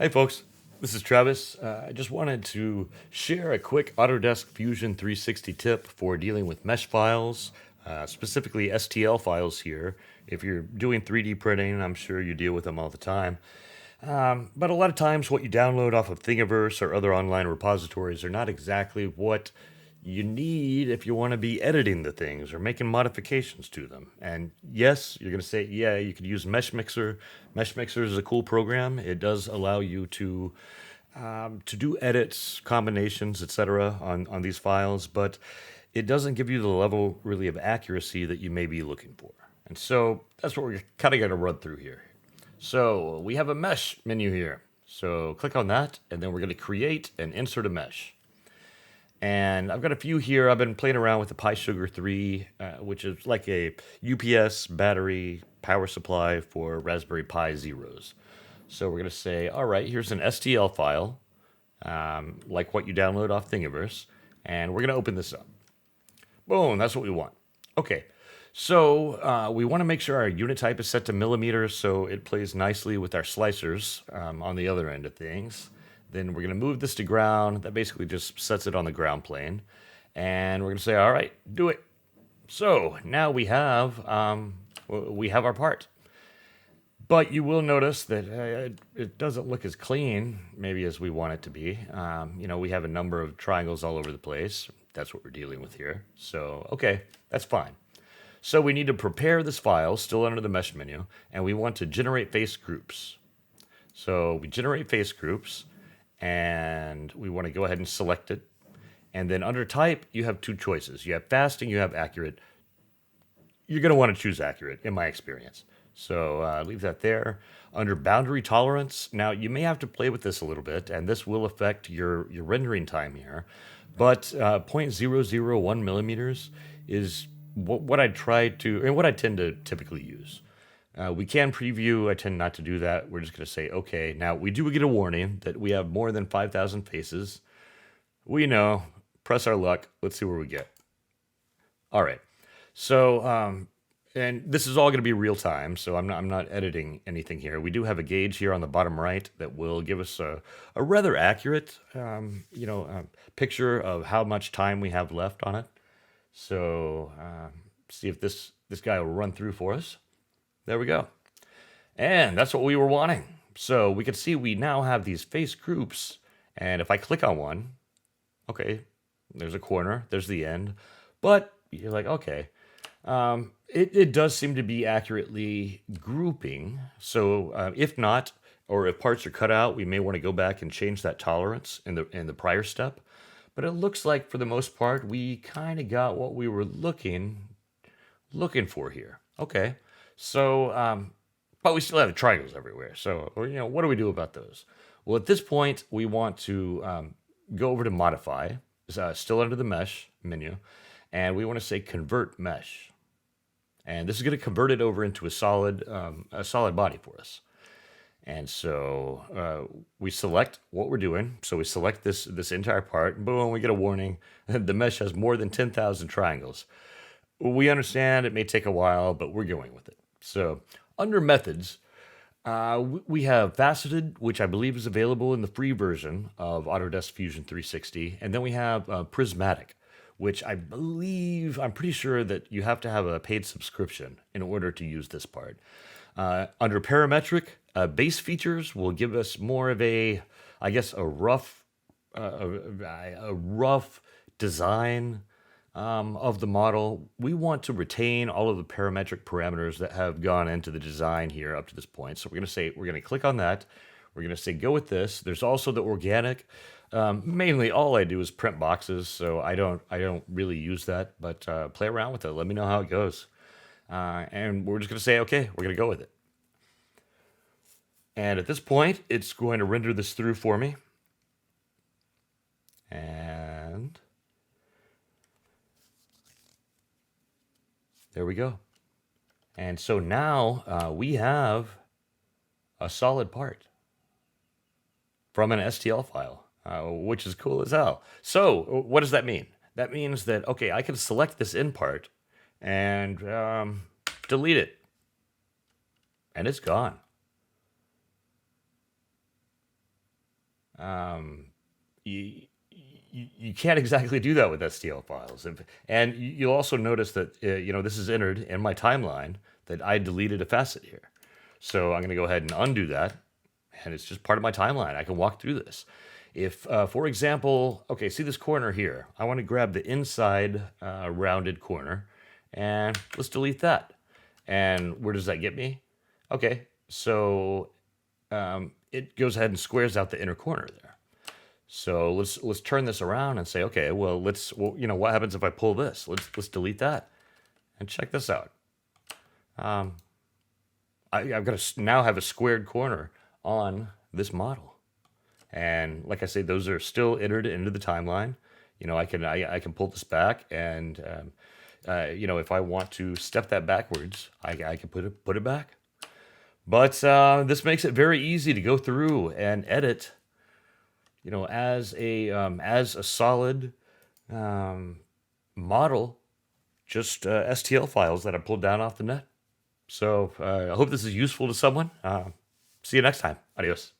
Hey folks, this is Travis. I just wanted to share a quick Autodesk Fusion 360 tip for dealing with mesh files, specifically STL files here. If you're doing 3D printing, I'm sure you deal with them all the time. But a lot of times what you download off of Thingiverse or other online repositories are not exactly what you need if you want to be editing the things or making modifications to them. And yes, you're going to say, yeah, you could use Mesh Mixer. Mesh Mixer is a cool program. It does allow you to do edits, combinations, etc. on these files, but it doesn't give you the level really of accuracy that you may be looking for. And so that's what we're kind of going to run through here. So we have a mesh menu here. So click on that, and then we're going to create and insert a mesh. And I've got a few here. I've been playing around with the Pi Sugar 3, which is like a UPS battery power supply for Raspberry Pi Zeros. So we're going to say, all right, here's an STL file, like what you download off Thingiverse, and we're going to open this up. Boom, that's what we want. Okay, so we want to make sure our unit type is set to millimeters so it plays nicely with our slicers on the other end of things. Then we're going to move this to ground. That basically just sets it on the ground plane. And we're going to say, all right, do it. So now we have our part. But you will notice that it doesn't look as clean, maybe as we want it to be. We have a number of triangles all over the place. That's what we're dealing with here. So, okay, that's fine. So we need to prepare this file, still under the mesh menu, and we want to generate face groups. So we generate face groups, and we want to go ahead and select it. And then under type, you have two choices. You have fast and you have accurate. You're going to want to choose accurate, in my experience. So leave that there. Under boundary tolerance, now you may have to play with this a little bit, and this will affect your rendering time here. But 0.001 millimeters is what I try to, and what I tend to typically use. We can preview. I tend not to do that. We're just going to say, okay. Now, we do get a warning that we have more than 5,000 faces. We know. Press our luck. Let's see where we get. All right. So, and this is all going to be real time, so I'm not editing anything here. We do have a gauge here on the bottom right that will give us a rather accurate, picture of how much time we have left on it. So, see if this guy will run through for us. There we go. And that's what we were wanting. So we can see we now have these face groups. And if I click on one, okay, there's a corner, there's the end. But you're like, okay, it does seem to be accurately grouping. So if not, or if parts are cut out, we may want to go back and change that tolerance in the prior step. But it looks like for the most part, we kind of got what we were looking for here. Okay. So, but we still have triangles everywhere. So, what do we do about those? Well, at this point, we want to go over to Modify, still under the Mesh menu, and we want to say Convert Mesh. And this is going to convert it over into a solid body for us. And so we select what we're doing. So we select this entire part, and boom, we get a warning. The mesh has more than 10,000 triangles. We understand it may take a while, but we're going with it. So under methods, we have faceted, which I believe is available in the free version of Autodesk Fusion 360. And then we have prismatic, which I'm pretty sure that you have to have a paid subscription in order to use this part. Under parametric, base features will give us more of a rough design of the model. We want to retain all of the parametric parameters that have gone into the design here up to this point. So we're going to click on that. We're going to say go with this. There's also the organic. Mainly all I do is print boxes, so I don't really use that, but play around with it. Let me know how it goes. And we're just going to say, okay, we're going to go with it. And at this point, it's going to render this through for me. And there we go. And so now we have a solid part from an STL file, which is cool as hell. So what does that mean? That means that, okay, I can select this in part and delete it. And it's gone. you, you can't exactly do that with STL files. And you'll also notice that, this is entered in my timeline that I deleted a facet here. So I'm going to go ahead and undo that. And it's just part of my timeline. I can walk through this. If, for example, okay, see this corner here? I want to grab the inside rounded corner and let's delete that. And where does that get me? Okay, so it goes ahead and squares out the inner corner there. So let's turn this around and say, okay, well, what happens if I pull this? Let's delete that and check this out. I've got to now have a squared corner on this model, and like I say, those are still entered into the timeline. I can pull this back, and if I want to step that backwards, I can put it back. But this makes it very easy to go through and edit, as a solid model, just STL files that I pulled down off the net. So I hope this is useful to someone. See you next time. Adios.